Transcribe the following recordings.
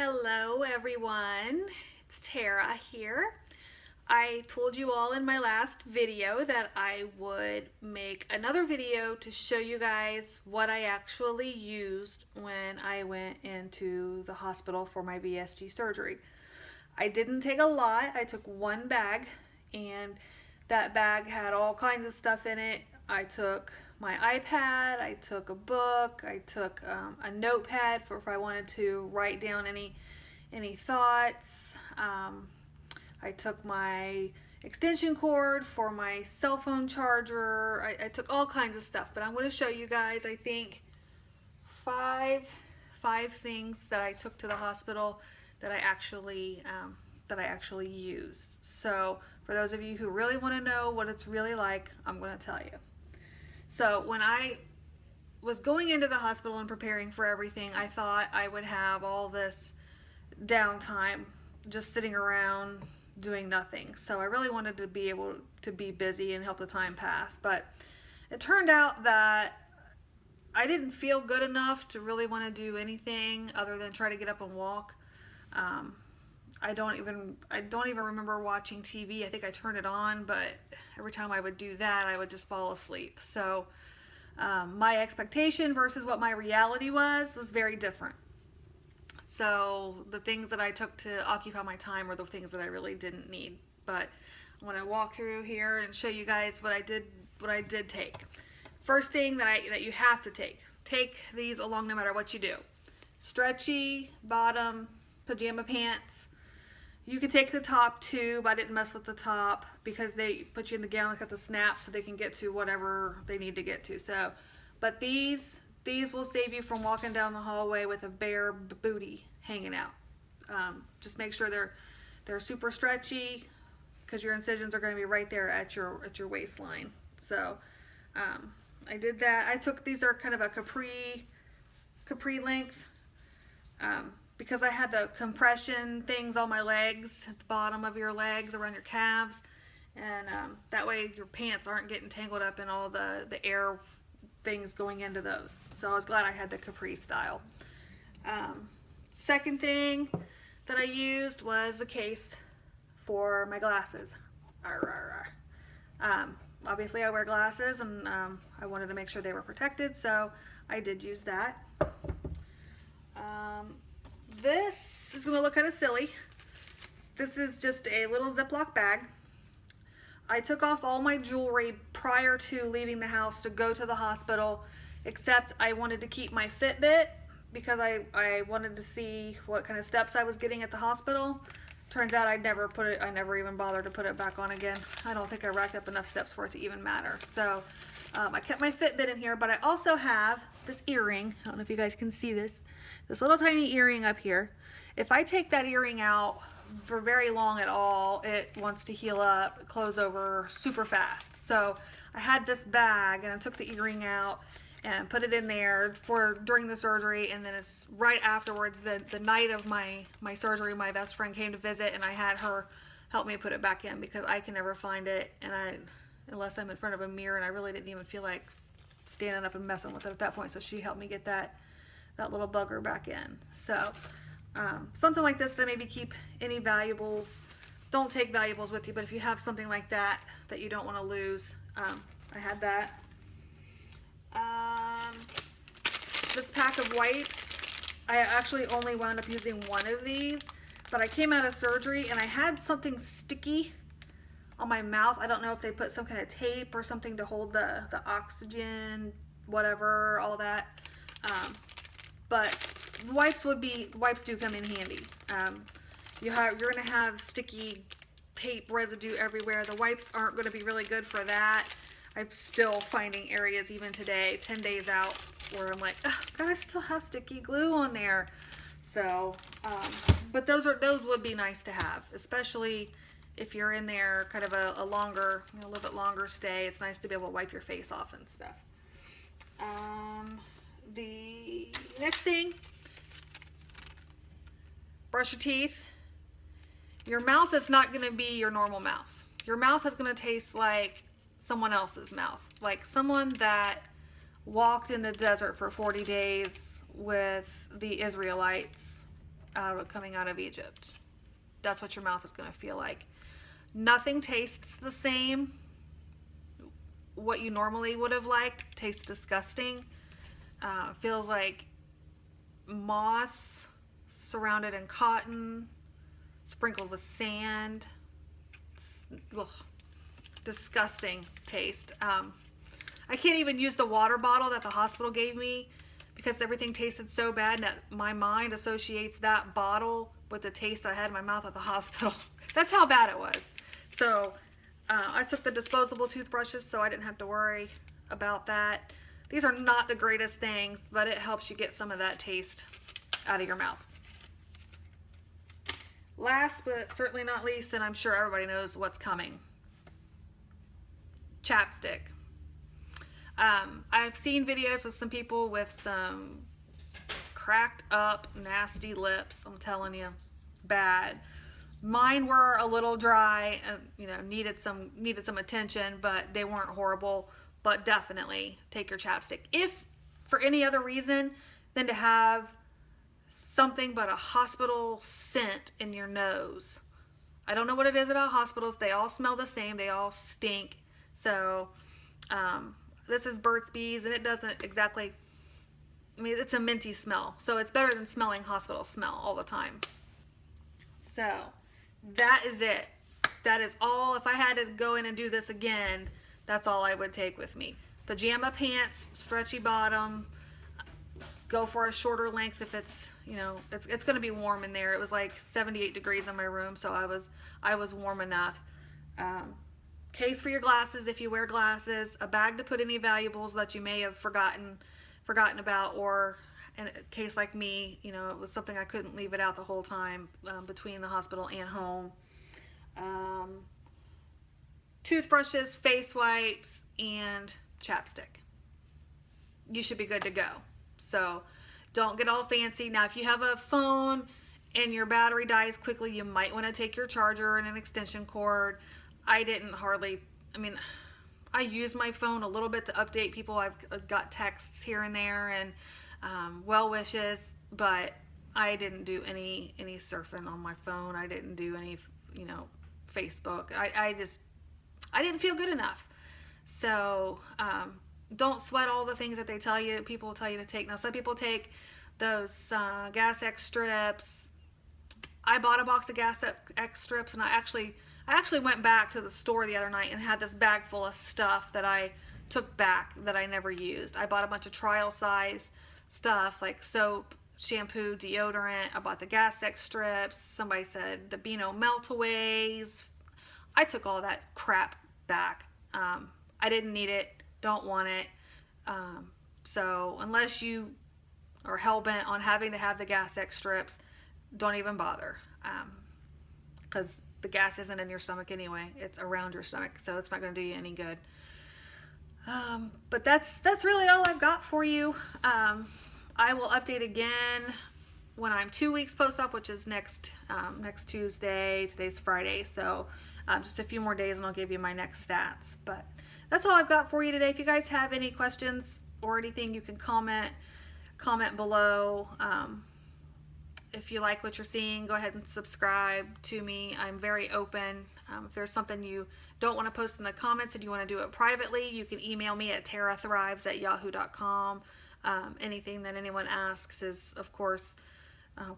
Hello everyone, it's Tara here. I told you all in my last video that I would make another video to show you guys what I actually used when I went into the hospital for my VSG surgery. I didn't take a lot, I took one bag, and that bag had all kinds of stuff in it. I took my iPad, I took a book, I took a notepad for if I wanted to write down any thoughts. I took my extension cord for my cell phone charger. I took all kinds of stuff, but I'm going to show you guys, I think, five things that I took to the hospital that I actually used. So for those of you who really want to know what it's really like, I'm going to tell you. So when I was going into the hospital and preparing for everything, I thought I would have all this downtime just sitting around doing nothing. So I really wanted to be able to be busy and help the time pass. But it turned out that I didn't feel good enough to really want to do anything other than try to get up and walk. I don't even remember watching TV. I think I turned it on, but every time I would do that, I would just fall asleep. So my expectation versus what my reality was very different. So the things that I took to occupy my time were the things that I really didn't need. But I want to walk through here and show you guys what I did take. First thing that you have to take these along no matter what you do. Stretchy bottom pajama pants. You could take the top too, but I didn't mess with the top because they put you in the gown, like at the snap, so they can get to whatever they need to get to. So, but these will save you from walking down the hallway with a bare booty hanging out. Just make sure they're super stretchy because your incisions are going to be right there at your waistline. So I did that. I took, these are kind of a capri length. Because I had the compression things on my legs, at the bottom of your legs, around your calves, and that way your pants aren't getting tangled up in all the air things going into those. So I was glad I had the capri style. Second thing that I used was a case for my glasses. Obviously I wear glasses, and I wanted to make sure they were protected, so I did use that. This is going to look kind of silly. This is just a little Ziploc bag. I took off all my jewelry prior to leaving the house to go to the hospital, except I wanted to keep my Fitbit because I wanted to see what kind of steps I was getting at the hospital. Turns out I never even bothered to put it back on again. I don't think I racked up enough steps for it to even matter. So I kept my Fitbit in here, but I also have this earring. I don't know if you guys can see this little tiny earring up here. If I take that earring out for very long at all, it wants to heal up, close over super fast. So I had this bag and I took the earring out and put it in there during the surgery, and then it's right afterwards, the night of my surgery, my best friend came to visit, and I had her help me put it back in because I can never find it, and unless I'm in front of a mirror, and I really didn't even feel like standing up and messing with it at that point, so she helped me get that little bugger back in. So something like this to maybe keep any valuables. Don't take valuables with you, but if you have something like that you don't want to lose, I had that. This pack of wipes, I actually only wound up using one of these, but I came out of surgery and I had something sticky on my mouth. I don't know if they put some kind of tape or something to hold the oxygen, whatever, all that. But wipes do come in handy. You're going to have sticky tape residue everywhere. The wipes aren't going to be really good for that. I'm still finding areas even today, 10 days out, where I'm like, oh, God, I still have sticky glue on there. So, but those would be nice to have, especially if you're in there kind of a longer, a little bit longer stay. It's nice to be able to wipe your face off and stuff. The next thing, brush your teeth. Your mouth is not going to be your normal mouth. Your mouth is going to taste like someone else's mouth, like someone that walked in the desert for 40 days with the Israelites coming out of Egypt. That's what your mouth is going to feel like. Nothing tastes the same. What you normally would have liked tastes disgusting. Feels like moss surrounded in cotton, sprinkled with sand. Ugh, disgusting taste. I can't even use the water bottle that the hospital gave me because everything tasted so bad that my mind associates that bottle with the taste I had in my mouth at the hospital. That's how bad it was. So I took the disposable toothbrushes so I didn't have to worry about that. These are not the greatest things, but it helps you get some of that taste out of your mouth. Last but certainly not least, and I'm sure everybody knows what's coming. Chapstick. I've seen videos with some people with some cracked up, nasty lips. I'm telling you, bad. Mine were a little dry and, you know, needed some attention, but they weren't horrible. But definitely take your chapstick. If for any other reason than to have something but a hospital scent in your nose. I don't know what it is about hospitals. They all smell the same. They all stink. So this is Burt's Bees, and it doesn't exactly, I mean, it's a minty smell. So it's better than smelling hospital smell all the time. So that is it. That is all. If I had to go in and do this again, that's all I would take with me. Pajama pants, stretchy bottom. Go for a shorter length if it's, you know, it's going to be warm in there. It was like 78 degrees in my room, so I was warm enough. Case for your glasses if you wear glasses. A bag to put any valuables that you may have forgotten about, or in a case like me, you know, it was something I couldn't leave it out the whole time between the hospital and home. Toothbrushes, face wipes, and chapstick. You should be good to go. So don't get all fancy. Now, if you have a phone and your battery dies quickly, you might want to take your charger and an extension cord. I didn't hardly, I mean, I use my phone a little bit to update people. I've got texts here and there and well wishes, but I didn't do any surfing on my phone. I didn't do any, you know, Facebook. I didn't feel good enough. So don't sweat all the things that they tell you. People tell you to take. Now, some people take those Gas X strips. I bought a box of Gas X strips, and I actually went back to the store the other night and had this bag full of stuff that I took back that I never used. I bought a bunch of trial size stuff like soap, shampoo, deodorant. I bought the Gas X strips. Somebody said the Beano meltaways. I took all that crap back. I didn't need it. Don't want it. So unless you are hell-bent on having to have the Gas X strips, don't even bother. Because the gas isn't in your stomach anyway. It's around your stomach, so it's not going to do you any good. But that's really all I've got for you. I will update again when I'm 2 weeks post-op, which is next Tuesday. Today's Friday, so just a few more days and I'll give you my next stats. But that's all I've got for you today. If you guys have any questions or anything, you can comment below. If you like what you're seeing, go ahead and subscribe to me. I'm very open. If there's something you don't want to post in the comments and you want to do it privately, you can email me at tarathrives@yahoo.com. Anything that anyone asks is, of course,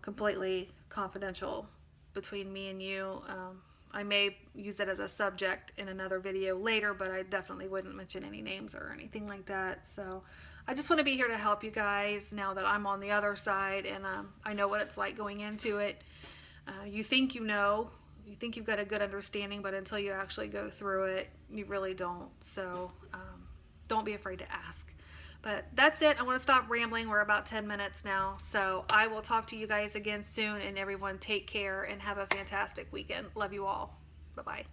completely confidential between me and you. I may use it as a subject in another video later, but I definitely wouldn't mention any names or anything like that. So I just want to be here to help you guys now that I'm on the other side and I know what it's like going into it. You think you know, you think you've got a good understanding, but until you actually go through it, you really don't. So don't be afraid to ask. But that's it. I want to stop rambling. We're about 10 minutes now. So I will talk to you guys again soon, and everyone take care and have a fantastic weekend. Love you all. Bye-bye.